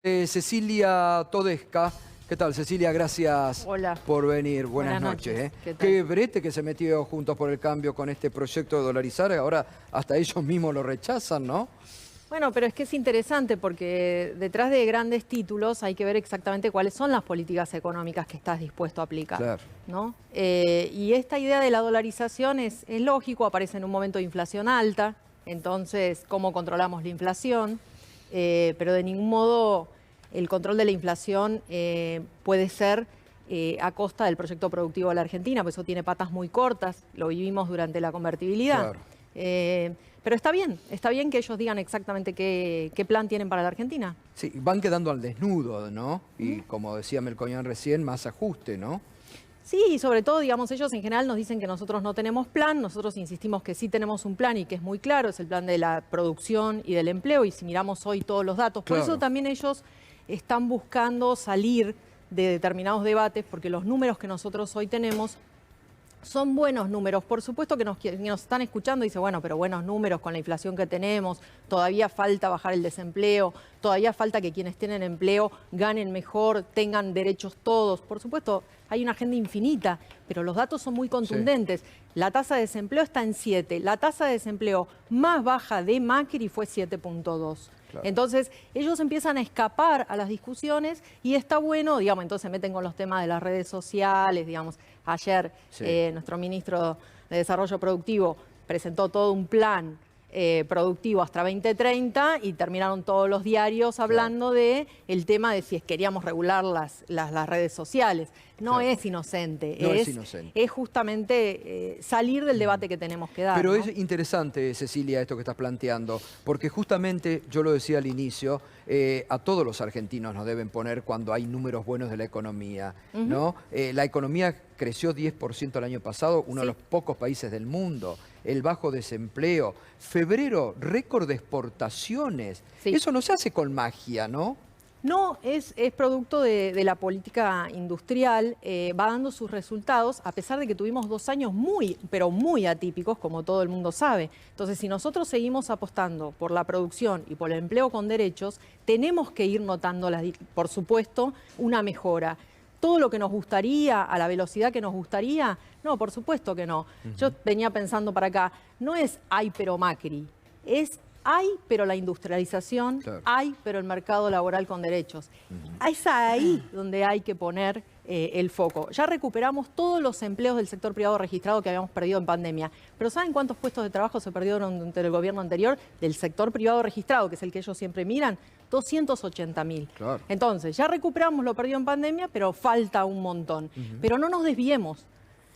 Cecilia Todesca. ¿Qué tal, Cecilia? Gracias Hola. por venir. Buenas noches. noches. ¿Qué tal? Qué brete que se metió Juntos por el Cambio con este proyecto de dolarizar. Ahora hasta ellos mismos lo rechazan, ¿no? Bueno, pero es que es interesante porque detrás de grandes títulos hay que ver exactamente cuáles son las políticas económicas que estás dispuesto a aplicar, Claro. ¿no? Y esta idea de la dolarización es lógico, aparece en un momento de inflación alta, entonces, ¿cómo controlamos la inflación? Pero de ningún modo el control de la inflación puede ser a costa del proyecto productivo de la Argentina, pues eso tiene patas muy cortas, lo vivimos durante la convertibilidad. Claro. Pero está bien que ellos digan exactamente qué plan tienen para la Argentina. Sí, van quedando al desnudo, ¿no? Y como decía Melconian recién, más ajuste, ¿no? Sí, y sobre todo, digamos, ellos en general nos dicen que nosotros no tenemos plan, nosotros insistimos que sí tenemos un plan y que es muy claro, es el plan de la producción y del empleo, y si miramos hoy todos los datos, por Claro. eso también ellos están buscando salir de determinados debates, porque los números que nosotros hoy tenemos son buenos números. Por supuesto que nos están escuchando y dicen, bueno, pero buenos números con la inflación que tenemos, todavía falta bajar el desempleo, todavía falta que quienes tienen empleo ganen mejor, tengan derechos todos. Por supuesto, hay una agenda infinita, pero los datos son muy contundentes. Sí. La tasa de desempleo está en 7, la tasa de desempleo más baja de Macri fue 7.2. Claro. Entonces, ellos empiezan a escapar a las discusiones y está bueno, digamos, entonces se meten con los temas de las redes sociales, digamos. Ayer nuestro ministro de Desarrollo Productivo presentó todo un plan productivo hasta 2030 y terminaron todos los diarios hablando de el tema de si queríamos regular las redes sociales. No es inocente, es justamente salir del debate que tenemos que dar. Pero ¿no? es interesante, Cecilia, esto que estás planteando, porque justamente, yo lo decía al inicio, a todos los argentinos nos deben poner cuando hay números buenos de la economía, ¿no? La economía creció 10% el año pasado, uno de los pocos países del mundo, el bajo desempleo, febrero, récord de exportaciones. Eso no se hace con magia, ¿no? No, es producto de la política industrial, va dando sus resultados, a pesar de que tuvimos 2 años pero muy atípicos, como todo el mundo sabe. Entonces, si nosotros seguimos apostando por la producción y por el empleo con derechos, tenemos que ir notando, por supuesto, una mejora. ¿Todo lo que nos gustaría, a la velocidad que nos gustaría? No, por supuesto que no. Yo venía pensando para acá, no es ay pero Macri, es hay, pero la industrialización, hay, pero el mercado laboral con derechos. Es ahí donde hay que poner el foco. Ya recuperamos todos los empleos del sector privado registrado que habíamos perdido en pandemia. Pero ¿saben cuántos puestos de trabajo se perdieron durante el gobierno anterior del sector privado registrado, que es el que ellos siempre miran? 280.000. Claro. Entonces, ya recuperamos lo perdido en pandemia, pero falta un montón. Pero no nos desviemos.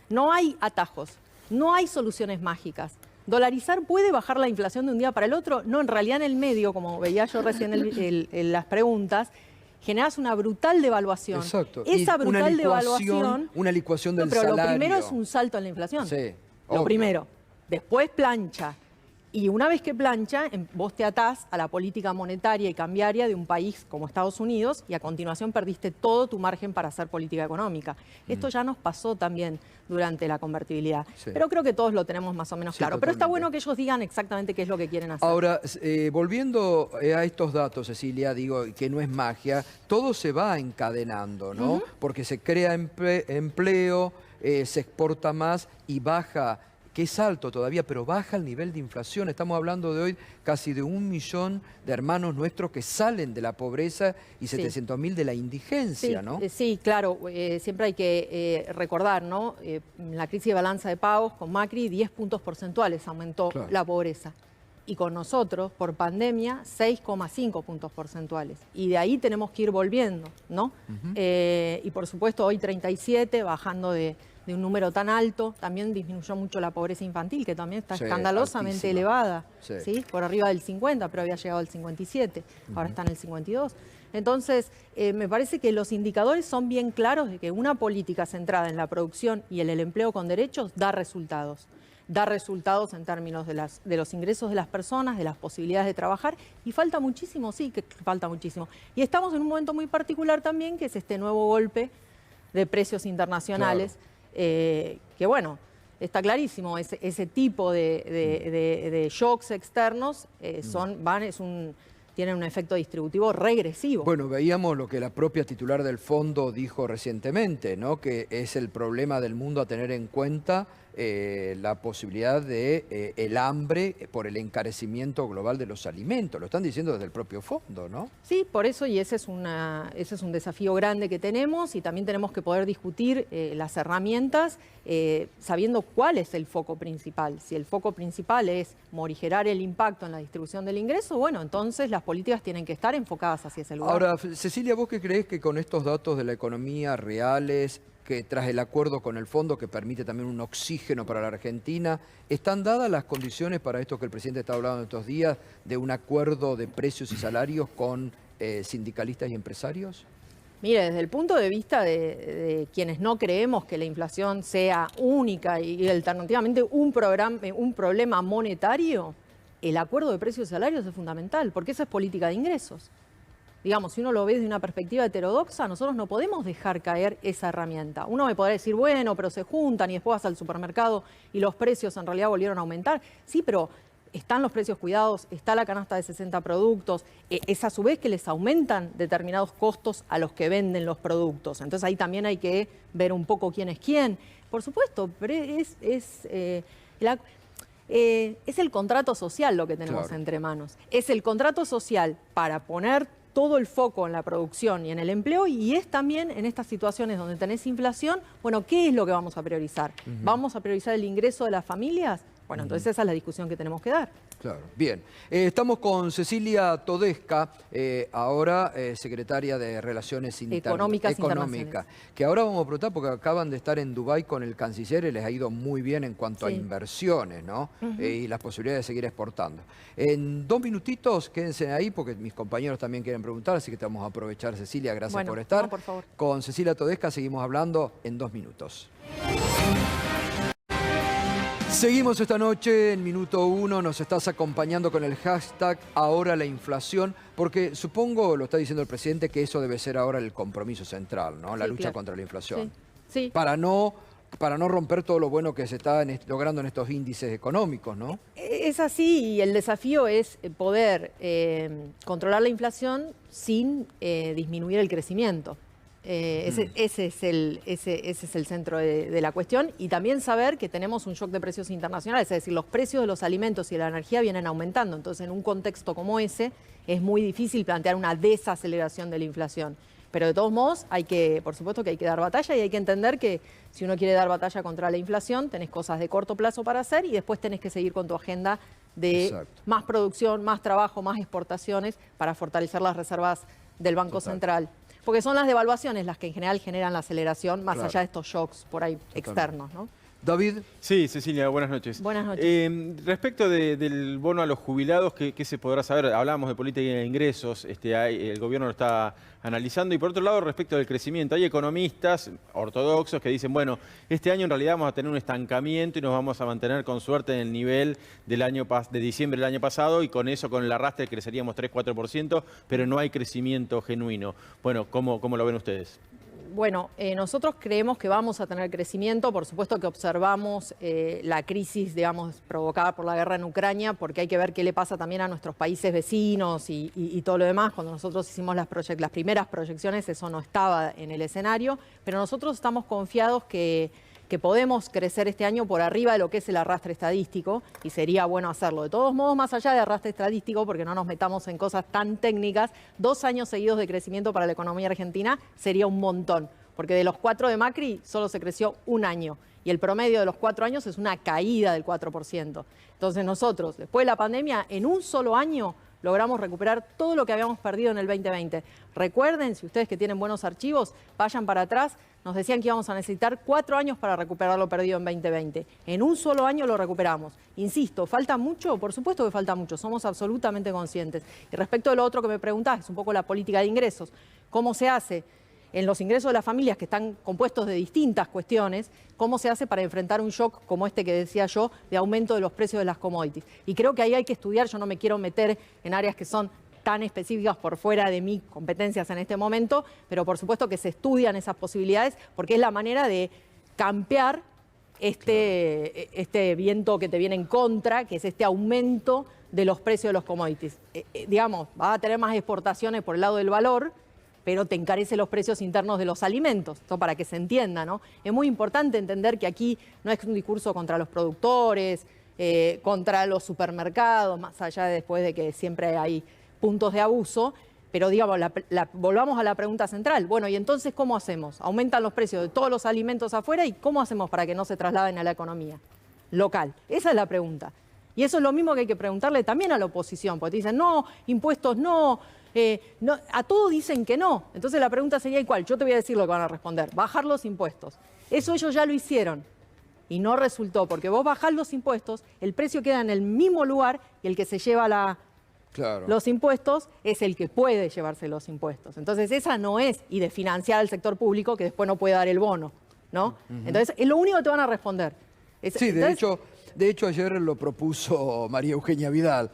No hay atajos, no hay soluciones mágicas. ¿Dolarizar puede bajar la inflación de un día para el otro? No, en realidad en el medio, como veía yo recién en las preguntas, generas una brutal devaluación. Exacto. Esa brutal devaluación... Una licuación del salario. Pero lo primero es un salto en la inflación. Sí, lo primero. Después plancha. Y una vez que plancha, vos te atás a la política monetaria y cambiaria de un país como Estados Unidos y a continuación perdiste todo tu margen para hacer política económica. Esto ya nos pasó también durante la convertibilidad. Pero creo que todos lo tenemos más o menos claro. Pero está bueno que ellos digan exactamente qué es lo que quieren hacer. Ahora, volviendo a estos datos, Cecilia, digo que no es magia, todo se va encadenando, ¿no? Porque se crea empleo, se exporta más y baja, que es alto todavía, pero baja el nivel de inflación. Estamos hablando de hoy casi de 1 millón de hermanos nuestros que salen de la pobreza y 700.000 de la indigencia, ¿no? Sí, claro. Siempre hay que recordar, ¿no? La crisis de balanza de pagos con Macri, 10 puntos porcentuales aumentó la pobreza. Y con nosotros, por pandemia, 6,5 puntos porcentuales. Y de ahí tenemos que ir volviendo, ¿no? Y por supuesto, hoy 37, bajando de un número tan alto. También disminuyó mucho la pobreza infantil, que también está escandalosamente elevada, ¿sí? Por arriba del 50, pero había llegado al 57, ahora está en el 52. Entonces, me parece que los indicadores son bien claros de que una política centrada en la producción y en el empleo con derechos da resultados. Da resultados en términos de los ingresos de las personas, de las posibilidades de trabajar, y falta muchísimo, sí que falta muchísimo. Y estamos en un momento muy particular también, que es este nuevo golpe de precios internacionales, que bueno, está clarísimo, ese tipo de shocks externos tienen un efecto distributivo regresivo. Bueno, veíamos lo que la propia titular del fondo dijo recientemente, ¿no? Que es el problema del mundo a tener en cuenta la posibilidad de el hambre por el encarecimiento global de los alimentos. Lo están diciendo desde el propio fondo, ¿no? Sí, por eso, y ese es un desafío grande que tenemos, y también tenemos que poder discutir las herramientas sabiendo cuál es el foco principal. Si el foco principal es morigerar el impacto en la distribución del ingreso, bueno, entonces las políticas tienen que estar enfocadas hacia ese lugar. Ahora, Cecilia, ¿vos qué creés que con estos datos de la economía reales, que tras el acuerdo con el fondo que permite también un oxígeno para la Argentina, están dadas las condiciones para esto que el presidente está hablando estos días, de un acuerdo de precios y salarios con sindicalistas y empresarios? Mire, desde el punto de vista de quienes no creemos que la inflación sea única y alternativamente un problema monetario, el acuerdo de precios y salarios es fundamental, porque esa es política de ingresos. Digamos, si uno lo ve desde una perspectiva heterodoxa, nosotros no podemos dejar caer esa herramienta. Uno me podrá decir, bueno, pero se juntan y después vas al supermercado y los precios en realidad volvieron a aumentar. Sí, pero están los precios cuidados, está la canasta de 60 productos, es a su vez que les aumentan determinados costos a los que venden los productos. Entonces ahí también hay que ver un poco quién es quién. Por supuesto, pero es el contrato social lo que tenemos entre manos. Es el contrato social para poner todo el foco en la producción y en el empleo, y es también en estas situaciones donde tenés inflación, bueno, ¿qué es lo que vamos a priorizar? ¿Vamos a priorizar el ingreso de las familias? Bueno, entonces esa es la discusión que tenemos que dar. Claro, bien. Estamos con Cecilia Todesca, ahora secretaria de Relaciones Económicas Internacionales, que ahora vamos a preguntar porque acaban de estar en Dubái con el canciller y les ha ido muy bien en cuanto a inversiones, ¿no? Y las posibilidades de seguir exportando. En 2 minutitos, quédense ahí porque mis compañeros también quieren preguntar, así que te vamos a aprovechar, Cecilia, gracias por estar. No, por favor. Con Cecilia Todesca seguimos hablando en 2 minutos. Seguimos esta noche en Minuto 1, nos estás acompañando con el hashtag Ahora la Inflación, porque supongo, lo está diciendo el presidente, que eso debe ser ahora el compromiso central, ¿no? La lucha contra la inflación. Sí. Para no romper todo lo bueno que se está logrando en estos índices económicos, ¿no? Es así, y el desafío es poder controlar la inflación sin disminuir el crecimiento. Ese es el centro de la cuestión, y también saber que tenemos un shock de precios internacionales, es decir, los precios de los alimentos y de la energía vienen aumentando. Entonces, en un contexto como ese, es muy difícil plantear una desaceleración de la inflación. Pero de todos modos, por supuesto que hay que dar batalla, y hay que entender que si uno quiere dar batalla contra la inflación, tenés cosas de corto plazo para hacer y después tenés que seguir con tu agenda de más producción, más trabajo, más exportaciones para fortalecer las reservas del Banco Central. Porque son las devaluaciones las que en general generan la aceleración, más allá de estos shocks por ahí externos, ¿no? David. Sí, Cecilia, buenas noches. Buenas noches. Respecto del bono a los jubilados, ¿qué se podrá saber? Hablábamos de política de ingresos, el gobierno lo está analizando. Y por otro lado, respecto del crecimiento, hay economistas ortodoxos que dicen, bueno, este año en realidad vamos a tener un estancamiento y nos vamos a mantener con suerte en el nivel de diciembre del año pasado, y con eso, con el arrastre, creceríamos 3-4%, pero no hay crecimiento genuino. Bueno, ¿cómo lo ven ustedes? Bueno, nosotros creemos que vamos a tener crecimiento. Por supuesto que observamos la crisis, digamos, provocada por la guerra en Ucrania, porque hay que ver qué le pasa también a nuestros países vecinos y todo lo demás. Cuando nosotros hicimos las primeras proyecciones, eso no estaba en el escenario, pero nosotros estamos confiados que podemos crecer este año por arriba de lo que es el arrastre estadístico, y sería bueno hacerlo. De todos modos, más allá del arrastre estadístico, porque no nos metamos en cosas tan técnicas, 2 años seguidos de crecimiento para la economía argentina sería un montón, porque de los 4 de Macri solo se creció 1 año, y el promedio de los 4 años es una caída del 4%. Entonces nosotros, después de la pandemia, en un solo año logramos recuperar todo lo que habíamos perdido en el 2020. Recuerden, si ustedes que tienen buenos archivos, vayan para atrás, nos decían que íbamos a necesitar 4 años para recuperar lo perdido en 2020. En un solo año lo recuperamos. Insisto, ¿falta mucho? Por supuesto que falta mucho, somos absolutamente conscientes. Y respecto de lo otro que me preguntás, es un poco la política de ingresos. ¿Cómo se hace? En los ingresos de las familias, que están compuestos de distintas cuestiones, ¿cómo se hace para enfrentar un shock como este que decía yo, de aumento de los precios de las commodities? Y creo que ahí hay que estudiar, yo no me quiero meter en áreas que son tan específicas por fuera de mis competencias en este momento, pero por supuesto que se estudian esas posibilidades, porque es la manera de campear este viento que te viene en contra, que es este aumento de los precios de los commodities. Digamos, vas a tener más exportaciones por el lado del valor, pero te encarece los precios internos de los alimentos. Esto para que se entienda, ¿no? Es muy importante entender que aquí no es un discurso contra los productores, contra los supermercados, más allá de después de que siempre hay puntos de abuso, pero digamos, volvamos a la pregunta central. Bueno, ¿y entonces cómo hacemos? Aumentan los precios de todos los alimentos afuera y ¿cómo hacemos para que no se trasladen a la economía local? Esa es la pregunta. Y eso es lo mismo que hay que preguntarle también a la oposición, porque te dicen, no, impuestos no, a todos dicen que no. Entonces la pregunta sería igual, yo te voy a decir lo que van a responder, bajar los impuestos. Eso ellos ya lo hicieron y no resultó, porque vos bajás los impuestos, el precio queda en el mismo lugar y el que se lleva los impuestos es el que puede llevarse los impuestos. Entonces esa no es, y de financiar al sector público que después no puede dar el bono, ¿no? Entonces es lo único que te van a responder. Sí, de hecho ayer lo propuso María Eugenia Vidal,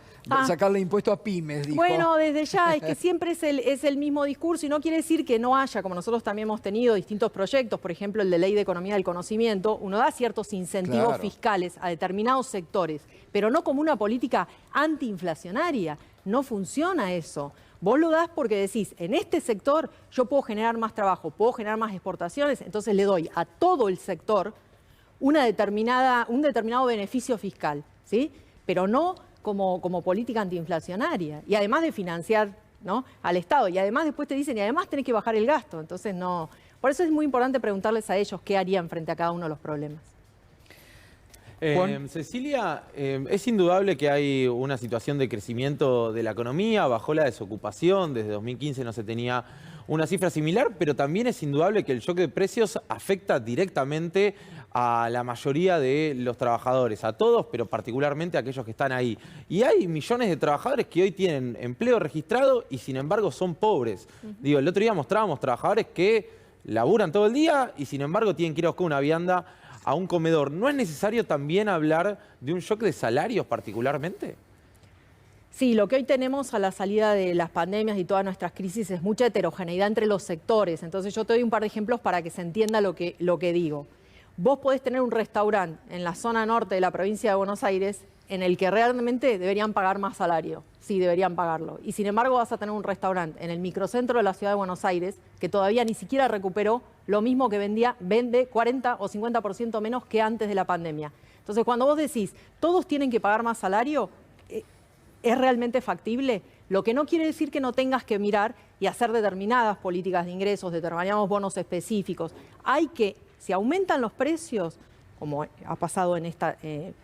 sacarle impuesto a pymes, dijo. Bueno, desde ya, es que siempre es el mismo discurso y no quiere decir que no haya, como nosotros también hemos tenido distintos proyectos, por ejemplo el de Ley de Economía del Conocimiento, uno da ciertos incentivos fiscales a determinados sectores, pero no como una política antiinflacionaria. No funciona eso. Vos lo das porque decís, en este sector yo puedo generar más trabajo, puedo generar más exportaciones, entonces le doy a todo el sector un determinado beneficio fiscal, ¿sí? Pero no como política antiinflacionaria. Y además de financiar, ¿no?, al Estado. Y además después te dicen, y además tenés que bajar el gasto. Entonces no. Por eso es muy importante preguntarles a ellos qué harían frente a cada uno de los problemas. Cecilia, es indudable que hay una situación de crecimiento de la economía, bajó la desocupación, desde 2015 no se tenía una cifra similar, pero también es indudable que el shock de precios afecta directamente a la mayoría de los trabajadores, a todos, pero particularmente a aquellos que están ahí. Y hay millones de trabajadores que hoy tienen empleo registrado y sin embargo son pobres. Digo, el otro día mostrábamos trabajadores que laburan todo el día y sin embargo tienen que ir a buscar una vianda a un comedor. ¿No es necesario también hablar de un shock de salarios particularmente? Sí, lo que hoy tenemos a la salida de las pandemias y todas nuestras crisis es mucha heterogeneidad entre los sectores. Entonces yo te doy un par de ejemplos para que se entienda lo que digo. Vos podés tener un restaurante en la zona norte de la provincia de Buenos Aires en el que realmente deberían pagar más salario. Sí, deberían pagarlo. Y sin embargo vas a tener un restaurante en el microcentro de la ciudad de Buenos Aires que todavía ni siquiera recuperó lo mismo que vende 40 o 50% menos que antes de la pandemia. Entonces cuando vos decís, todos tienen que pagar más salario, ¿es realmente factible? Lo que no quiere decir que no tengas que mirar y hacer determinadas políticas de ingresos, determinados bonos específicos. Si aumentan los precios, como ha pasado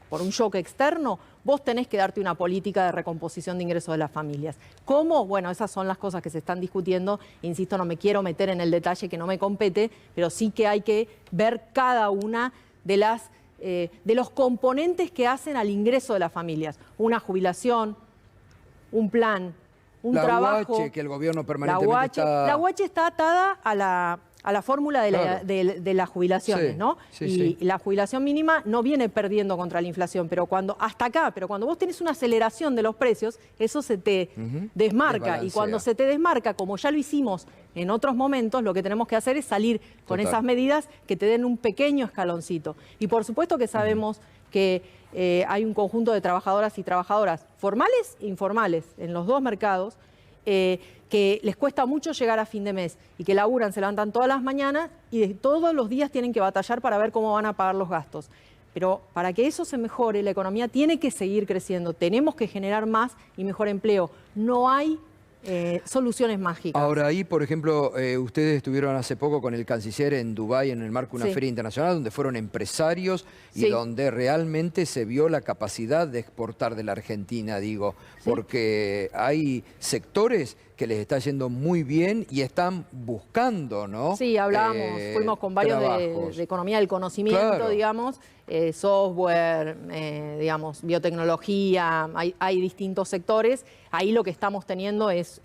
por un shock externo, vos tenés que darte una política de recomposición de ingresos de las familias. ¿Cómo? Bueno, esas son las cosas que se están discutiendo. Insisto, no me quiero meter en el detalle que no me compete, pero sí que hay que ver cada una de los componentes que hacen al ingreso de las familias. Una jubilación, un plan, un trabajo. La UH, que el gobierno permanentemente La UH está atada a la fórmula de las jubilaciones, ¿no? Y la jubilación mínima no viene perdiendo contra la inflación, pero cuando vos tenés una aceleración de los precios, eso se te desmarca. Y cuando se te desmarca, como ya lo hicimos en otros momentos, lo que tenemos que hacer es salir con esas medidas que te den un pequeño escaloncito. Y por supuesto que sabemos que hay un conjunto de trabajadoras y trabajadoras formales e informales en los dos mercados, que les cuesta mucho llegar a fin de mes y que laburan, se levantan todas las mañanas y todos los días tienen que batallar para ver cómo van a pagar los gastos. Pero para que eso se mejore, la economía tiene que seguir creciendo, tenemos que generar más y mejor empleo. No hay soluciones mágicas. Ahora ahí, por ejemplo, ustedes estuvieron hace poco con el canciller en Dubái en el marco de una feria internacional donde fueron empresarios y donde realmente se vio la capacidad de exportar de la Argentina, digo, porque hay sectores que les está yendo muy bien y están buscando, ¿no? Sí, fuimos con varios de economía del conocimiento, digamos, software, digamos, biotecnología, hay distintos sectores. Ahí lo que estamos teniendo es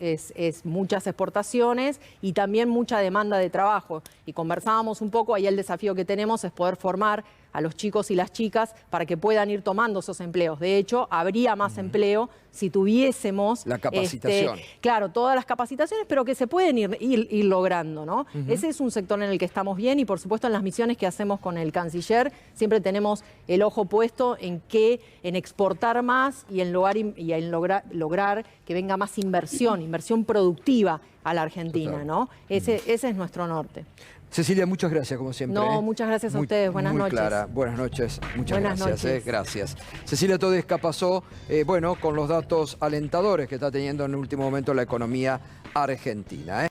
muchas exportaciones y también mucha demanda de trabajo. Y conversábamos un poco, ahí el desafío que tenemos es poder formar a los chicos y las chicas para que puedan ir tomando esos empleos. De hecho, habría más empleo si tuviésemos... La capacitación. Claro, todas las capacitaciones, pero que se pueden ir logrando, ¿no? Ese es un sector en el que estamos bien y, por supuesto, en las misiones que hacemos con el canciller siempre tenemos el ojo puesto en exportar más y en lograr que venga más inversión productiva a la Argentina, ¿no? Ese es nuestro norte. Cecilia, muchas gracias, como siempre. No, muchas gracias a ustedes. Buenas noches. Clara. Buenas noches. Muchas Buenas gracias. noches. Gracias. Cecilia Todesca pasó, con los datos alentadores que está teniendo en el último momento la economía argentina.